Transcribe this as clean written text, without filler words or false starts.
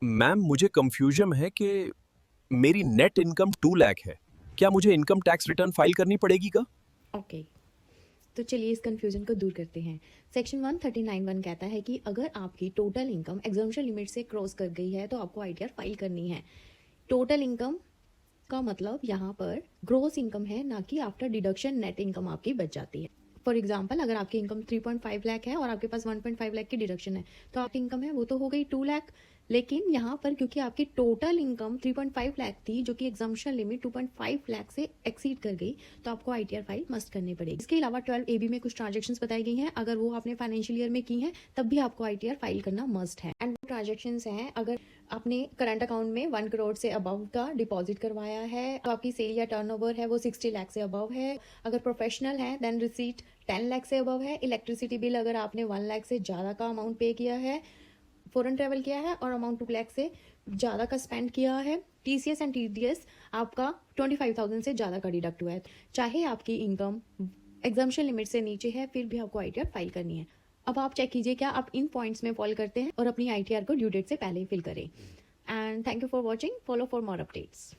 Ma'am मुझे confusion है कि मेरी नेट इनकम 2 लाख है। क्या मुझे इनकम टैक्स रिटर्न फाइल करनी पड़ेगी का? ओके, तो चलिए इस कन्फ्यूजन को दूर करते हैं। सेक्शन 139(1) कहता है कि अगर आपकी टोटल इनकम एग्जम्पशन लिमिट से क्रॉस कर गई है तो आपको आईटीआर फाइल करनी है। टोटल इनकम का मतलब यहाँ पर ग्रोस इनकम है, ना कि आफ्टर डिडक्शन नेट इनकम आपकी बच जाती है। फॉर एग्जाम्पल, अगर आपकी इनकम 3.5 लाख है और आपके पास 1.5 लाख की डिडक्शन है तो आपकी इनकम है वो तो हो गई 2 लाख। लेकिन यहाँ पर क्योंकि आपकी टोटल इनकम 3.5 लाख थी, जो कि एग्जाम्पशन लिमिट 2.5 लाख से एक्सीड कर गई, तो आपको आईटीआर फाइल मस्ट करनी पड़ेगी। इसके अलावा 12AB में कुछ ट्रांजेक्शन्स बताई गई हैं, अगर वो आपने फाइनेंशियल ईयर में की हैं तब भी आपको आईटीआर फाइल करना मस्ट है। एंड ट्रांजेक्शन्स हैं, अगर आपने करंट अकाउंट में 1 करोड़ से अबव का डिपॉजिट करवाया है, तो आपकी सेल या टर्नओवर है वो 60 लाख से अबव है। अगर प्रोफेशनल है देन रिसीट 10 लाख से अबव है। इलेक्ट्रिसिटी बिल अगर आपने 1 लाख से ज़्यादा का अमाउंट पे किया है, फॉरेन ट्रेवल किया है और अमाउंट 2 लाख से ज़्यादा का स्पेंड किया है, टीसीएस एंड टीडीएस आपका 25,000 से ज़्यादा का डिडक्ट हुआ है, चाहे आपकी इनकम एग्जाम्पशन लिमिट से नीचे है, फिर भी आपको आईटीआर फाइल करनी है। अब आप चेक कीजिए क्या आप इन पॉइंट्स में फॉलो करते हैं और अपनी आईटीआर को ड्यू डेट से पहले ही फिल करें। And thank you for watching, follow for more updates.